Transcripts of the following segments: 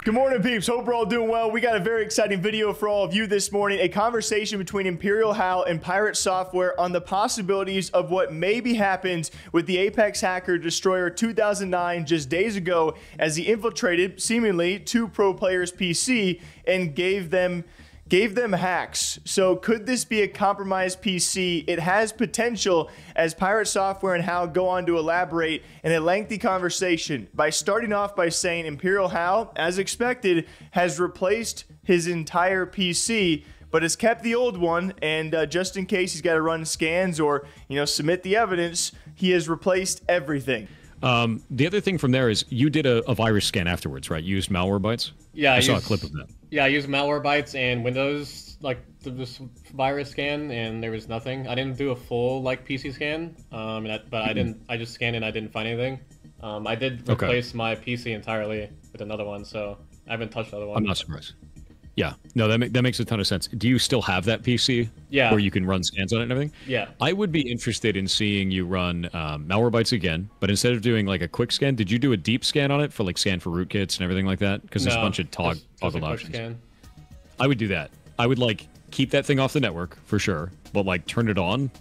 Good morning, peeps. Hope we're all doing well. We got a very exciting video for all of you this morning. A conversation between Imperial Hal and Pirate Software on the possibilities of what maybe happened with the Apex Hacker Destroyer 2009 just days ago as he infiltrated, seemingly, two pro players' PC and gave them hacks. So could this be a compromised PC? It has potential, as Pirate Software and Hal go on to elaborate in a lengthy conversation by starting off by saying Imperial Hal, as expected, has replaced his entire PC, but has kept the old one, and just in case he's got to run scans or submit the evidence, he has replaced everything. The other thing from there is you did a virus scan afterwards, right? You used Malwarebytes? Yeah, I saw a clip of that. Yeah, I used Malwarebytes and Windows, like this virus scan, and there was nothing. I didn't do a full PC scan, but I didn't. I just scanned and I didn't find anything. I did replace my PC entirely with another one, so I haven't touched the other one. I'm not surprised. Yeah, no, that makes a ton of sense. Do you still have that PC? Yeah. Where you can run scans on it and everything? Yeah. I would be interested in seeing you run Malwarebytes again, but instead of doing like a quick scan, did you do a deep scan on it for like scan for rootkits and everything like that? Because there's a bunch of toggled options. Scan. I would do that. I would keep that thing off the network for sure, but turn it on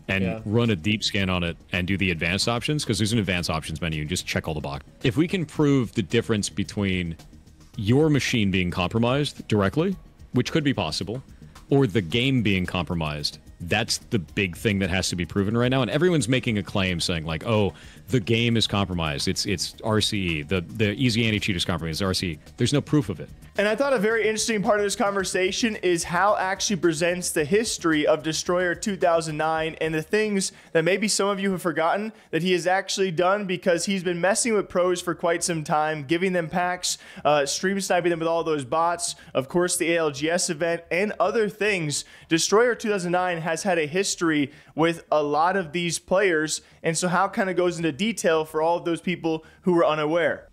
and run a deep scan on it and do the advanced options, because there's an advanced options menu and just check all the boxes. If we can prove the difference between your machine being compromised directly, which could be possible, or the game being compromised, that's the big thing that has to be proven right now. And everyone's making a claim saying oh, the game is compromised. It's RCE. The easy anti-cheat is compromised. RCE. There's no proof of it. And I thought a very interesting part of this conversation is how actually presents the history of Destroyer 2009 and the things that maybe some of you have forgotten that he has actually done, because he's been messing with pros for quite some time, giving them packs, stream sniping them with all those bots, of course the ALGS event, and other things. Destroyer 2009 has had a history with a lot of these players, and so Hal kind of goes into detail for all of those people who were unaware.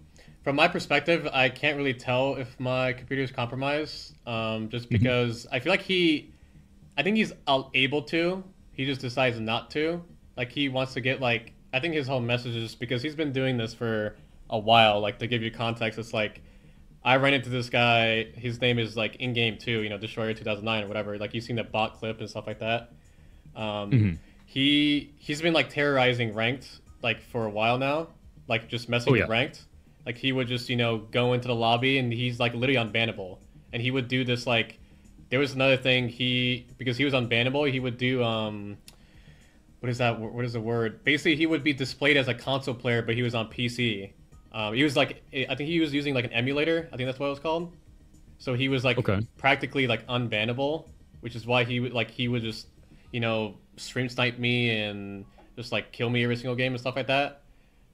From my perspective, I can't really tell if my computer is compromised, just because I feel like I think he's able to, he just decides not to. He wants to get I think his whole message is, because he's been doing this for a while, to give you context, it's I ran into this guy, his name is in-game too, Destroyer 2009 or whatever, you've seen the bot clip and stuff like that. He's been terrorizing ranked for a while now, just messing with ranked. He would just go into the lobby, and he's literally unbannable, and he would do this there was another thing, because he was unbannable, he would do what is the word, basically he would be displayed as a console player, but he was on PC. He was I think he was using an emulator, I think that's what it was called, so he was practically unbannable, which is why he would just stream snipe me and just kill me every single game and stuff like that.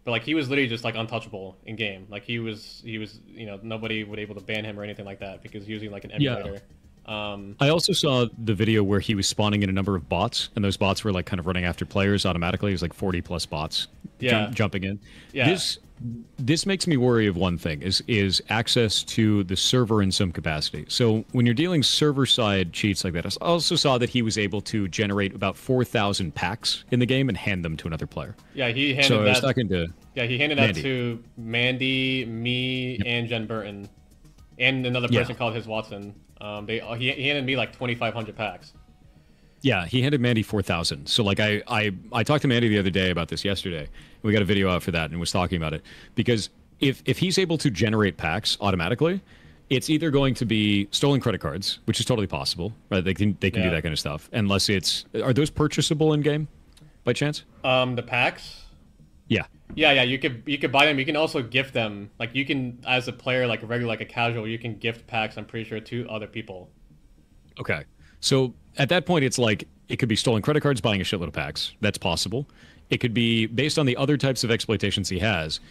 But he was literally just untouchable in game. He was nobody would able to ban him or anything like that, because he was using an emulator. I also saw the video where he was spawning in a number of bots, and those bots were kind of running after players automatically. It was 40 plus bots jumping in. Yeah. This makes me worry of one thing, is access to the server in some capacity. So when you're dealing server-side cheats like that, I also saw that he was able to generate about 4,000 packs in the game and hand them to another player. Yeah, he handed that. I was talking to he handed that to Mandy, me, and Jen Burton, and another person called his Watson. He handed me 2,500 packs. Yeah, he handed Mandy 4,000. So I talked to Mandy the other day about this yesterday. We got a video out for that and was talking about it, because if he's able to generate packs automatically, it's either going to be stolen credit cards, which is totally possible, right? They can do that kind of stuff, unless are those purchasable in game by chance? The packs? Yeah. Yeah, you could buy them. You can also gift them. You can, as a player, a regular, a casual, you can gift packs, I'm pretty sure, to other people. Okay. So at that point, it's it could be stolen credit cards, buying a shitload of packs. That's possible. It could be based on the other types of exploitations he has.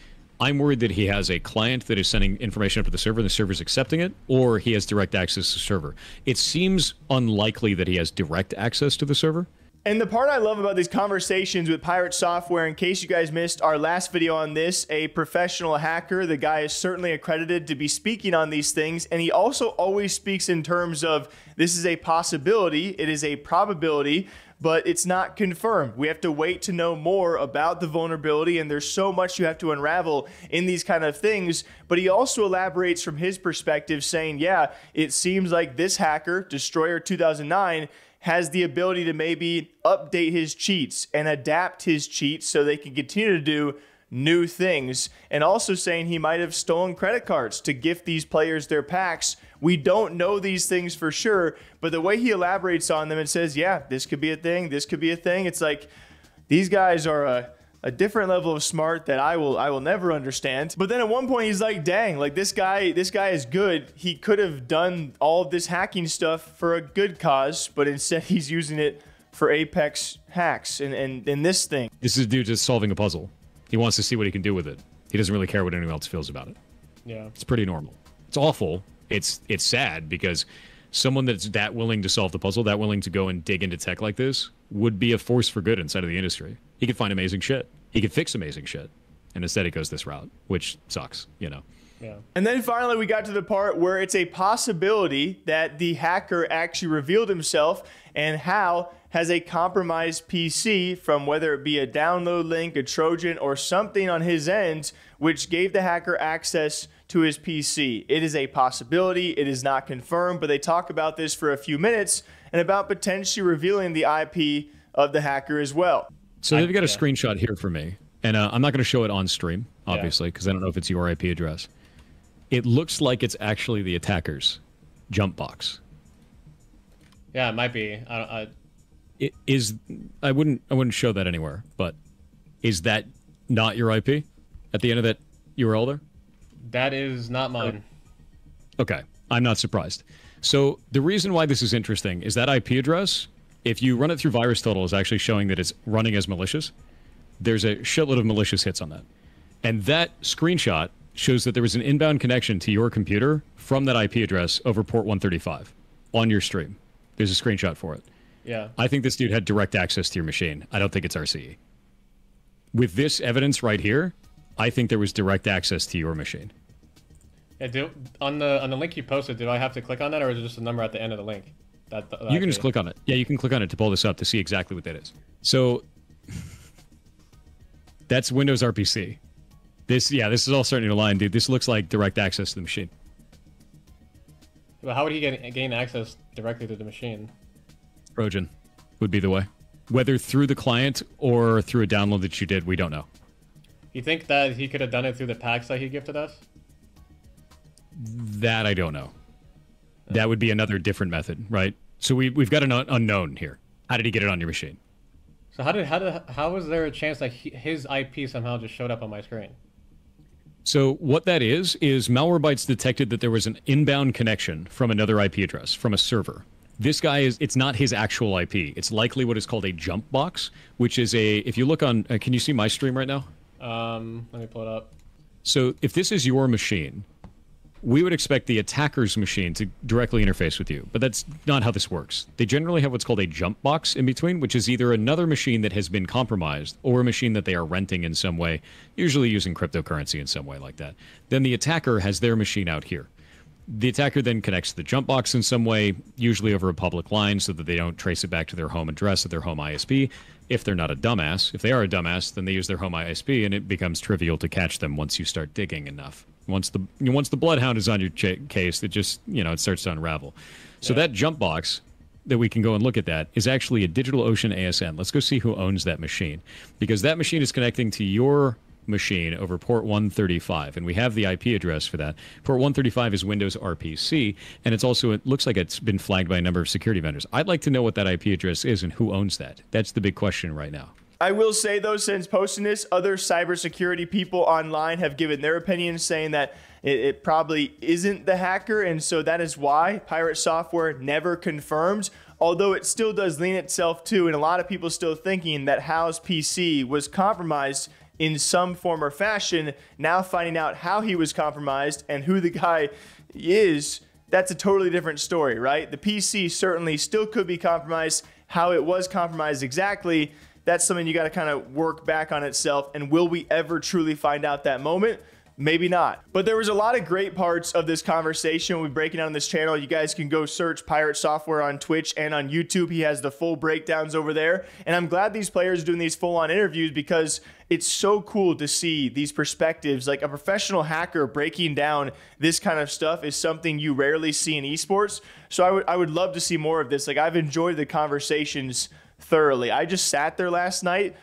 I'm worried that he has a client that is sending information up to the server, and the server's accepting it, or he has direct access to the server. It seems unlikely that he has direct access to the server. And the part I love about these conversations with Pirate Software, in case you guys missed our last video on this, a professional hacker, the guy is certainly accredited to be speaking on these things, and he also always speaks in terms of this is a possibility, it is a probability, but it's not confirmed. We have to wait to know more about the vulnerability, and there's so much you have to unravel in these kind of things. But he also elaborates from his perspective, saying, yeah, it seems like this hacker, Destroyer 2009, has the ability to maybe update his cheats and adapt his cheats so they can continue to do new things, and also saying he might have stolen credit cards to gift these players their packs. We don't know these things for sure, but the way he elaborates on them and says, yeah, this could be a thing, this could be a thing. It's like these guys are a different level of smart that I will never understand. But then at one point he's like, dang, like this guy is good. He could have done all of this hacking stuff for a good cause, but instead he's using it for Apex hacks and this thing. This is a dude just solving a puzzle. He wants to see what he can do with it. He doesn't really care what anyone else feels about it. Yeah. It's pretty normal. It's awful. It's sad because someone that's that willing to solve the puzzle, that willing to go and dig into tech like this, would be a force for good inside of the industry. He could find amazing shit. He could fix amazing shit. And instead it goes this route, which sucks, you know. Yeah. And then finally we got to the part where it's a possibility that the hacker actually revealed himself, and Hal has a compromised PC from whether it be a download link, a Trojan, or something on his end, which gave the hacker access to his PC. It is a possibility. It is not confirmed, but they talk about this for a few minutes and about potentially revealing the IP of the hacker as well. So they've got a screenshot here for me, and I'm not going to show it on stream, obviously, because I don't know if it's your IP address. It looks like it's actually the attacker's jump box. Yeah, it might be. It is. I wouldn't show that anywhere. But is that not your IP at the end of that URL there? That is not mine. Okay, I'm not surprised. So the reason why this is interesting is that IP address, if you run it through VirusTotal, is actually showing that it's running as malicious. There's a shitload of malicious hits on that. And that screenshot shows that there was an inbound connection to your computer from that IP address over port 135 on your stream. There's a screenshot for it. Yeah. I think this dude had direct access to your machine. I don't think it's RCE. With this evidence right here, I think there was direct access to your machine. Yeah, on the link you posted, do I have to click on that, or is it just a number at the end of the link? You can just click on it. Yeah, you can click on it to pull this up to see exactly what that is. So that's Windows RPC. This is all starting to align, dude. This looks like direct access to the machine. But how would he gain access directly to the machine? Trojan would be the way. Whether through the client or through a download that you did, we don't know. You think that he could have done it through the packs that he gifted us? That I don't know. That would be another different method, right? So we've got an unknown here. How did he get it on your machine? So how was there a chance that his IP somehow just showed up on my screen? So what that is Malwarebytes detected that there was an inbound connection from another IP address, from a server. This guy it's not his actual IP. It's likely what is called a jump box, which is if you look on, can you see my stream right now? Let me pull it up. So if this is your machine, we would expect the attacker's machine to directly interface with you, but that's not how this works. They generally have what's called a jump box in between, which is either another machine that has been compromised or a machine that they are renting in some way, usually using cryptocurrency in some way like that. Then the attacker has their machine out here. The attacker then connects to the jump box in some way, usually over a public line so that they don't trace it back to their home address or their home ISP. If they're not a dumbass, if they are a dumbass, then they use their home ISP, and it becomes trivial to catch them once you start digging enough. Once the bloodhound is on your case, it just, it starts to unravel. So that jump box that we can go and look at that is actually a DigitalOcean ASN. Let's go see who owns that machine, because that machine is connecting to your machine over port 135, and we have the IP address for that. Port 135 is Windows RPC, and it looks like it's been flagged by a number of security vendors. I'd like to know what that IP address is and who owns that. That's the big question right now. I will say, though, since posting this, other cybersecurity people online have given their opinions, saying that it probably isn't the hacker, and so that is why Pirate Software never confirmed, although it still does lean itself to, and a lot of people still thinking that Hal's PC was compromised in some form or fashion. Now finding out how he was compromised and who the guy is, that's a totally different story, right? The PC certainly still could be compromised. How it was compromised exactly, that's something you got to kind of work back on itself. And will we ever truly find out that moment? maybe not. But there was a lot of great parts of this conversation. We're breaking down this channel. You guys can go search Pirate Software on Twitch and on YouTube. He has the full breakdowns over there. And I'm glad these players are doing these full-on interviews because it's so cool to see these perspectives. Like a professional hacker breaking down this kind of stuff is something you rarely see in esports. So I would love to see more of this. Like I've enjoyed the conversations thoroughly. I just sat there last night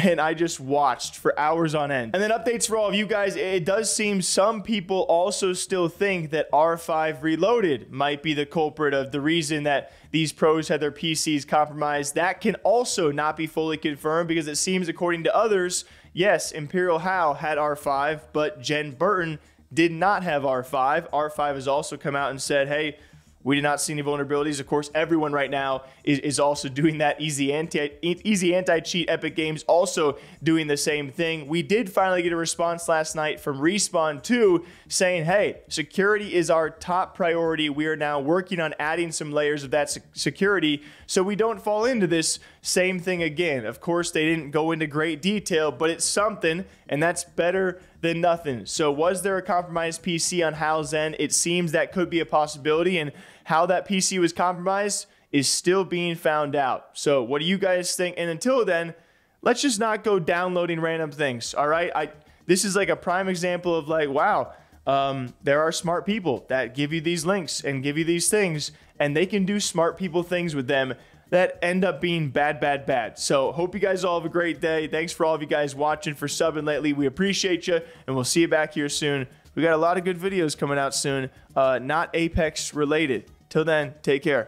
and I just watched for hours on end. And then updates for all of you guys. It does seem some people also still think that R5 Reloaded might be the culprit of the reason that these pros had their PCs compromised. That can also not be fully confirmed because it seems, according to others, yes, Imperial Hal had R5, but Jen Burton did not have R5. R5 has also come out and said, hey, we did not see any vulnerabilities. Of course, everyone right now is also doing that. Easy Anti-Cheat, Epic Games also doing the same thing. We did finally get a response last night from Respawn 2 saying, hey, security is our top priority. We are now working on adding some layers of that security so we don't fall into this same thing again. Of course, they didn't go into great detail, but it's something, and that's better than nothing. So was there a compromised PC on Hal's end? It seems that could be a possibility, and how that PC was compromised is still being found out. So what do you guys think? And until then, let's just not go downloading random things, all right? This is like a prime example of like, wow, there are smart people that give you these links and give you these things, and they can do smart people things with them that end up being bad. So hope you guys all have a great day. Thanks for all of you guys watching, for subbing lately. We appreciate you, and we'll see you back here soon. We got a lot of good videos coming out soon, not Apex related. Till then, take care.